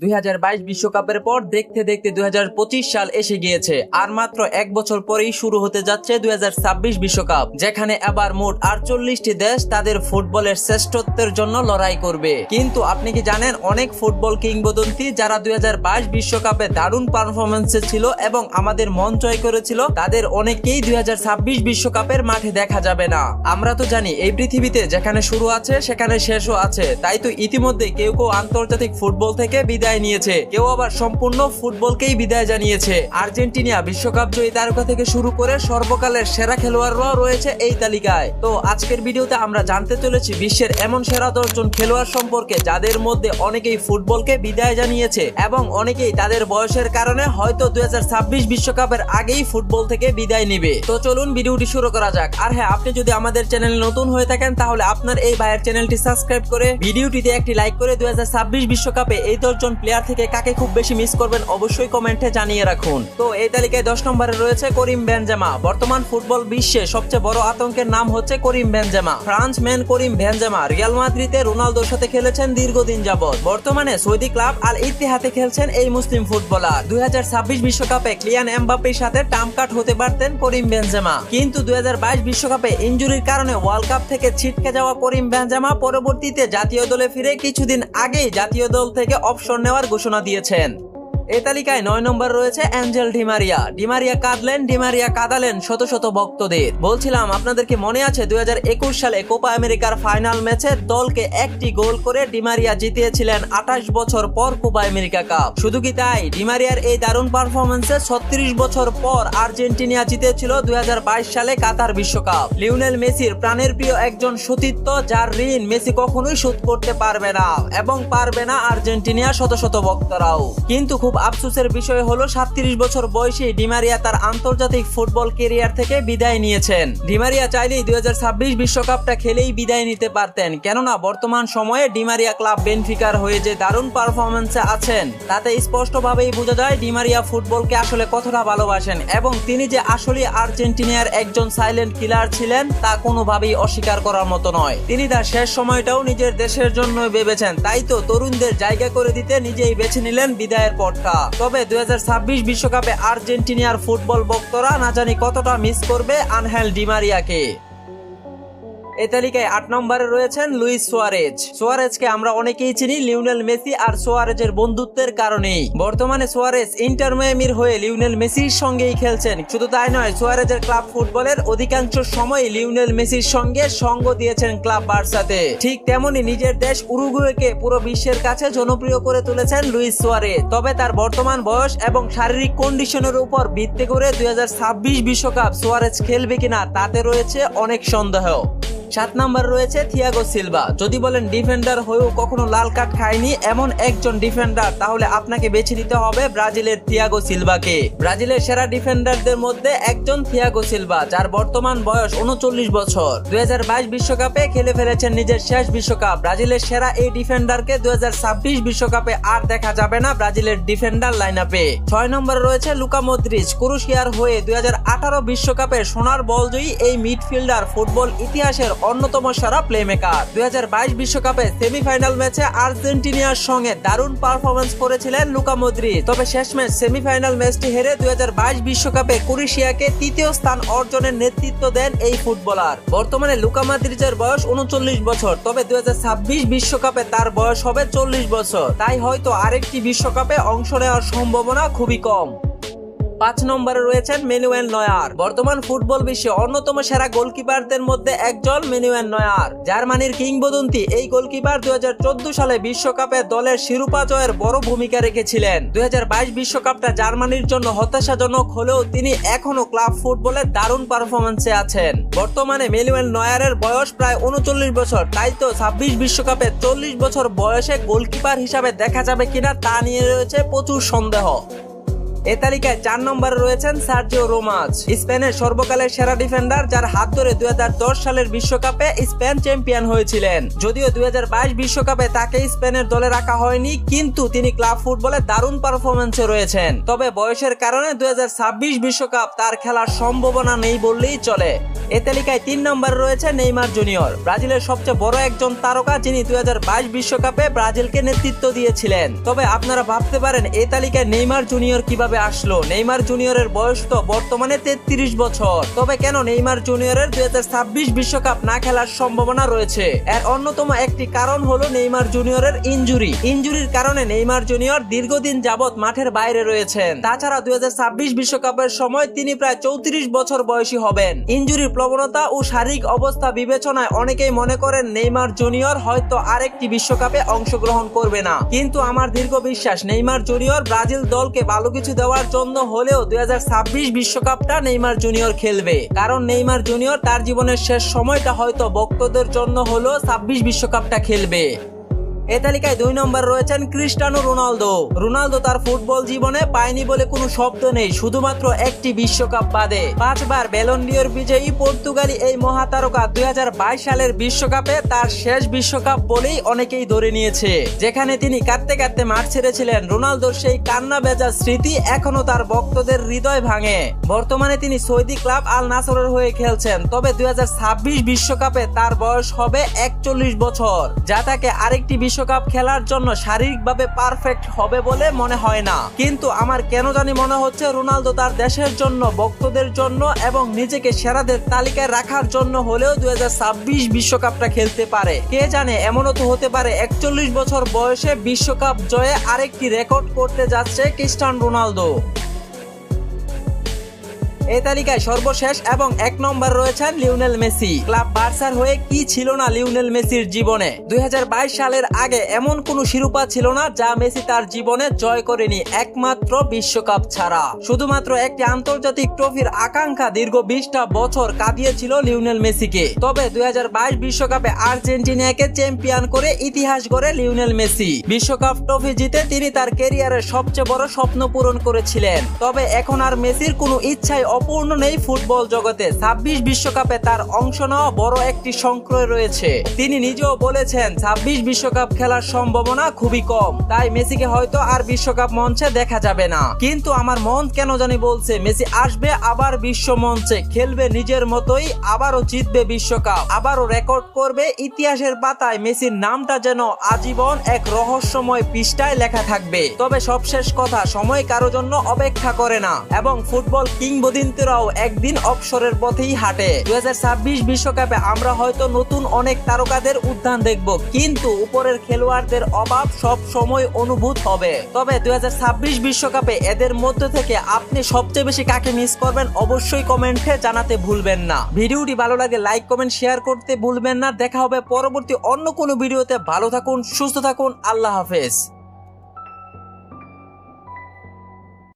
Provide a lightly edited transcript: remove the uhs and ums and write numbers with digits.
2022 বিশ্বকাপের পর দেখতে দেখতে 2025 সাল এসে গিয়েছে, আর মাত্র এক বছর পরেই শুরু হতে যাচ্ছে 2026 বিশ্বকাপ, যেখানে এবার মোট 48টি দেশ তাদের ফুটবলের শ্রেষ্ঠত্বের জন্য লড়াই করবে। কিন্তু আপনি কি জানেন, অনেক ফুটবল কিংবদন্তি যারা 2022 বিশ্বকাপে দারুণ পারফরমেন্সে ছিল এবং আমাদের মন জয় করেছিল, তাদের অনেকেই 2026 বিশ্বকাপের মাঠে দেখা যাবে না। আমরা তো জানি এই পৃথিবীতে যেখানে শুরু আছে সেখানে শেষও আছে, তাই তো ইতিমধ্যে কেউ কেউ আন্তর্জাতিক ফুটবল থেকে বিদায় নিয়েছে, কেউ আবার সম্পূর্ণ ফুটবলকেই বিদায় জানিয়েছে। আর্জেন্টিনা বিশ্বকাপ জয়ী তারকা থেকে শুরু করে সর্বকালের সেরা খেলোয়াড়রাও রয়েছে এই তালিকায়। তো আজকের ভিডিওতে আমরা জানতে চলেছি বিশ্বের এমন সেরা 10 জন খেলোয়াড় সম্পর্কে যাদের মধ্যে অনেকেই ফুটবলকে বিদায় জানিয়েছে এবং অনেকেই তাদের বয়সের কারণে হয়তো 2026 বিশ্বকাপের আগেই ফুটবল থেকে বিদায় নেবে। তো চলুন ভিডিওটি শুরু করা যাক। আর হ্যাঁ, আপনি যদি আমাদের চ্যানেলে নতুন হয়ে থাকেন তাহলে আপনার এই ভাইয়ের চ্যানেলটি সাবস্ক্রাইব করে ভিডিওটিতে একটি লাইক করে 2026 বিশ্বকাপে এই 10 জন প্লেয়ার থেকে কাকে খুব বেশি মিস করবেন অবশ্যই কমেন্টে জানিয়ে রাখুন। তো এই তালিকায় 10 নম্বরে রয়েছে করিম বেনজেমা। বর্তমান ফুটবল বিশ্বে সবচেয়ে বড় আতঙ্কের নাম হচ্ছে Karim Benzema. France man Karim Benzema Real মাদ্রিদে রোনালদোর সাথে খেলেছেন দীর্ঘদিন যাবত। বর্তমানে সৌদি ক্লাব আল ইত্তিহাদে খেলছেন এই মুসলিম ফুটবলার। 2026 বিশ্বকাপে কিলিয়ান এমবাপ্পের সাথে টার্ম কাট হতে পারতেন করিম বেনজেমা, কিন্তু 2022 বিশ্বকাপে ইনজুরির কারণে ওয়ার্ল্ড কাপ থেকে ছিটকে যাওয়া করিম বেনজেমা পরবর্তীতে জাতীয় দলে ফিরে কিছুদিন আগেই জাতীয় দল থেকে অবসর নেওয়ার ঘোষণা দিয়েছেন। এই তালিকায় 9 নম্বর রয়েছে অ্যাঞ্জেল ডিমারিয়া। ডিমারিয়া কাঁদলেন, ডিমারিয়া কাঁদালেন শত শত ভক্তদের। বলছিলাম আপনাদেরকে মনে আছে 2021 সালে কোপা আমেরিকার ফাইনাল ম্যাচে দলকে একটি গোল করে ডিমারিয়া জিতিয়েছিলেন 28 বছর পর কোপা আমেরিকা কাপ। শুধু কি তাই, ডিমারিয়ার এই দারুণ পারফরমেন্সে 36 বছর পর আর্জেন্টিনা জিতেছিল 2022 সালে কাতার বিশ্বকাপ। লিওনেল মেসির প্রাণের প্রিয় একজন সতীর্থ, যার ঋণ মেসি কখনোই শোধ করতে পারবে না এবং পারবে না আর্জেন্টিনা শত শত ভক্তরাও। কিন্তু খুব আফসোসের বিষয় হলো 37 বছর বয়সে ডিমারিয়া তার আন্তর্জাতিক ফুটবল ক্যারিয়ার থেকে বিদায় নিয়েছেন। ডিমারিয়া চাইলেই 2026 বিশ্বকাপটা খেলেই বিদায় নিতে পারতেন, কেননা বর্তমান সময়ে ডিমারিয়া ক্লাব বেনফিকার হয়ে যে দারুণ পারফরমেন্সে আছেন তাতে স্পষ্টভাবেই বোঝা যায় ডিমারিয়া ফুটবলকে আসলে কতটা ভালোবাসেন এবং তিনি যে আসলে আর্জেন্টিনার একজন সাইলেন্ট কিলার ছিলেন তা কোনোভাবেই অস্বীকার করার মতো নয়। তিনি তার শেষ সময়টাও নিজের দেশের জন্য ভেবেছেন, তাই তো তরুণদের জায়গা করে দিতে নিজেই বেছে নিলেন বিদায়ের পথটা। তবে 2026 বিশ্বকাপে আর্জেন্টিনার ফুটবল ভক্তরা না জানি কতটা মিস করবে আনহেল ডিমারিয়াকে। এই তালিকায় 8 নম্বরে রয়েছেন লুইস সুয়ারেজ। সুয়ারেজকে আমরা অনেকেই চিনি লিওনেল মেসি আর সুয়ারেজের বন্ধুত্বের কারণেই। বর্তমানে সুয়ারেজ ইন্টার মায়ামির হয়ে লিওনেল মেসির সঙ্গেই খেলছেন। শুধু তাই নয়, সুয়ারেজের ক্লাব ফুটবলের অধিকাংশ সময় লিওনেল মেসির সঙ্গে সঙ্গ দিয়েছেন ক্লাব বার্সাতে। ঠিক তেমনি নিজের দেশ উরুগুয়েকে পুরো বিশ্বের কাছে জনপ্রিয় করে তুলেছেন লুইস সুয়ারেজ। তবে তার বর্তমান বয়স এবং শারীরিক কন্ডিশনের উপর ভিত্তি করে 2026 বিশ্বকাপ সুয়ারেজ খেলবে কিনা তাতে রয়েছে অনেক সন্দেহ। 7 নম্বর রয়েছে থিয়াগো সিলভা। যদি বলেন ডিফেন্ডার হয়েও কখনো লাল কার্ড খায়নি এমন একজন ডিফেন্ডার, তাহলে আপনাকে বেছে নিতে হবে ব্রাজিলের থিয়াগো সিলভাকে। ব্রাজিলের সেরা ডিফেন্ডারদের মধ্যে একজন থিয়াগো সিলভা, যার বর্তমান বয়স 39 বছর। 2022 বিশ্বকাপে খেলে ফেলেছেন নিজের শেষ বিশ্বকাপ। ব্রাজিলের সেরা এই ডিফেন্ডারকে 2026 বিশ্বকাপে আর দেখা যাবে না ব্রাজিলের ডিফেন্ডার লাইনআপে। 6 নম্বরে রয়েছে লুকা মদ্রিচ। ক্রোয়েশিয়ার হয়ে 2018 বিশ্বকাপে সোনার বলজয়ী এই মিডফিল্ডার ফুটবল ইতিহাসের অন্যতম সেরা প্লেমেকার। 2022 বিশ্বকাপে সেমিফাইনাল ম্যাচে আর্জেন্টিনার সঙ্গে দারুণ পারফরমেন্স করেছিলেন লুকা মদ্রিচ। তবে শেষমেশ সেমিফাইনাল ম্যাচটি হেরে 2022 বিশ্বকাপে ক্রোয়েশিয়াকে 3য় স্থান অর্জনের নেতৃত্ব দেন এই ফুটবলার। বর্তমানে লুকা মদ্রিচের বয়স 39 বছর, তবে 2026 বিশ্বকাপে তার বয়স হবে 40 বছর। তাই হয়তো আরেকটি বিশ্বকাপে অংশ নেওয়ার সম্ভাবনা খুবই কম। 5 নম্বরে রয়েছেন ম্যানুয়েল নয়ার। বর্তমান ফুটবল বিশ্বে অন্যতম সেরা গোলকিপারদের মধ্যে একজন ম্যানুয়েল নয়ার। জার্মানির কিংবদন্তি এই গোলকিপার 2014 সালে বিশ্বকাপে দলের শিরোপা জয়ের বড় ভূমিকা রেখেছিলেন। 2022 বিশ্বকাপটা জার্মানির জন্য হতাশাজনক হলেও তিনি এখনো ক্লাব ফুটবলের দারুণ পারফরমেন্সে আছেন। বর্তমানে ম্যানুয়েল নয়ারের বয়স প্রায় 39 বছর, তাই তো 26 বিশ্বকাপে 40 বছর বয়সে গোলকিপার হিসাবে দেখা যাবে কিনা তা নিয়ে রয়েছে প্রচুর সন্দেহ। এ তালিকায় 4 নম্বরে রয়েছেন সার্জিও রামোস, স্পেনের সর্বকালের সেরা ডিফেন্ডার, যার হাত ধরে 2010 সালের বিশ্বকাপে স্পেন চ্যাম্পিয়ন হয়েছিলেন। যদিও 2022 বিশ্বকাপে তাকে স্পেনের দলে রাখা হয়নি, কিন্তু তিনি ক্লাব ফুটবলে দারুণ পারফরম্যান্সে রয়েছেন। তবে বয়সের কারণে 2026 বিশ্বকাপ তার খেলার সম্ভাবনা নেই বললেই চলে। এ তালিকায় 3 নম্বরে রয়েছে নেইমার জুনিয়র, ব্রাজিলের সবচেয়ে বড় একজন তারকা, যিনি 2022 বিশ্বকাপে ব্রাজিলকে নেতৃত্ব দিয়েছিলেন। তবে আপনারা ভাবতে পারেন এই তালিকায় নেইমার জুনিয়র কিভাবে আসলো। নেইমার জুনিয়রের বয়স তো বর্তমানে 33 বছর। তবে কেন নেইমার জুনিয়রের 2026 বিশ্বকাপ না খেলার সম্ভাবনা রয়েছে? এর অন্যতম একটি কারণ হলো নেইমার জুনিয়রের ইনজুরির কারণে নেইমার জুনিয়র দীর্ঘদিন যাবৎ মাঠের বাইরে রয়েছেন। তাছাড়া 2026 বিশ্বকাপের সময় তিনি প্রায় 34 বছর বয়সী হবেন। ইনজুরির প্রবণতা ও শারীরিক অবস্থা বিবেচনায় অনেকেই মনে করেন নেইমার জুনিয়র হয়তো আরেকটি বিশ্বকাপে অংশগ্রহণ করবে না। কিন্তু আমার দীর্ঘ বিশ্বাস নেইমার জুনিয়র ব্রাজিল দলকে ভালো কিছু দেওয়ার জন্য হলেও 2026 বিশ্বকাপটা নেইমার জুনিয়র খেলবে। কারণ নেইমার জুনিয়র তার জীবনের শেষ সময়টা হয়তো ভক্তদের জন্য হলেও 26 বিশ্বকাপটা খেলবে। এ তালিকায় 2 নম্বর রয়েছেন ক্রিস্টিয়ানো রোনালদো তার ফুটবল জীবনে পায়নি বলে কোনো শব্দ নেই, শুধুমাত্র একটি বিশ্বকাপ বাদে। 5 বার ব্যালন ডি'র বিজয়ী পর্তুগালি এই মহাতারকা 2022 সালের বিশ্বকাপে তার শেষ বিশ্বকাপ বলেই অনেকেই ধরে নিয়েছে। যেখানে তিনি কাঁদতে কাঁদতে মাঠ ছেড়েছিলেন, রোনালদোর সেই কান্না ভেজা স্মৃতি এখনো তার ভক্তদের হৃদয় ভাঙে। বর্তমানে তিনি সৌদি ক্লাব আল নাসরের হয়ে খেলছেন। তবে 2026 বিশ্বকাপে তার বয়স হবে 41 বছর, যা তাকে আরেকটি বিশ্বকাপ খেলার জন্য শারীরিকভাবে পারফেক্ট হবে বলে মনে হয় না। কিন্তু আমার কেন জানি মনে হচ্ছে রোনালদো তার দেশের জন্য, ভক্তদের জন্য এবং নিজেকে সেরাদের তালিকায় রাখার জন্য হলেও 2026 বিশ্বকাপটা খেলতে পারে। কে জানে, এমনও তো হতে পারে 41 বছর বয়সে বিশ্বকাপ জয়ে আরেকটি রেকর্ড করতে যাচ্ছে ক্রিস্টিয়ানো রোনালদো। এই তালিকায় সর্বশেষ এবং 1 নম্বর রয়েছেন লিওনেল মেসি। ক্লাব বার্সার হয়ে কি ছিল না লিওনেল মেসির জীবনে। 2022 সালের আগে এমন কোনো শিরোপা ছিল না যা মেসি তার জীবনে জয় করেনি, একমাত্র বিশ্বকাপ ছাড়া। শুধুমাত্র একটি আন্তর্জাতিক ট্রফির আকাঙ্ক্ষা দীর্ঘ 20টা বছর কাঁদিয়েছিল লিওনেল মেসিকে। তবে 2022 বিশ্বকাপে আর্জেন্টিনাকে চ্যাম্পিয়ন করে ইতিহাস গড়ে লিওনেল মেসি। বিশ্বকাপ ট্রফি জিতে তিনি তার ক্যারিয়ারের সবচেয়ে বড় স্বপ্ন পূরণ করেছিলেন। তবে এখন আর মেসির কোনো ইচ্ছাই অপূর্ণ নেই ফুটবল জগতে। 26 বিশ্বকাপে তার অংশ নেওয়া বড় একটি সংশয় রয়েছে। তিনি নিজেও বলেছেন 26 বিশ্বকাপ খেলার সম্ভাবনা খুবই কম, তাই মেসিকে হয়তো আর বিশ্বকাপ মঞ্চে দেখা যাবে না। কিন্তু আমার মন কেন জানি বলছে মেসি আসবে আবার বিশ্ব মঞ্চে, খেলবে নিজের মতোই, আবারও জিতবে বিশ্বকাপ, আবারও রেকর্ড করবে ইতিহাসের পাতায়। মেসির নামটা যেন আজীবন এক রহস্যময় পৃষ্ঠায় লেখা থাকবে। তবে সবশেষ কথা, সময় কারো জন্য অপেক্ষা করে না এবং ফুটবল কিংবদন্তিরাও একদিন অবসরের পথেই হাঁটে। 2026 বিশ্বকাপে আমরা হয়তো নতুন অনেক তারকাদের উত্থান দেখব, কিন্তু উপরের খেলোয়াড়দের অভাব সব সময় অনুভূত হবে। তবে 2026 বিশ্বকাপে এদের মধ্যে থেকে আপনি সবচেয়ে বেশি কাকে মিস করবেন অবশ্যই কমেন্টে জানাতে ভুলবেন না। ভিডিওটি ভালো লাগে লাইক কমেন্ট শেয়ার করতে ভুলবেন না। দেখা হবে পরবর্তী অন্য কোনো ভিডিওতে। ভালো থাকুন, সুস্থ থাকুন, আল্লাহ হাফেজ।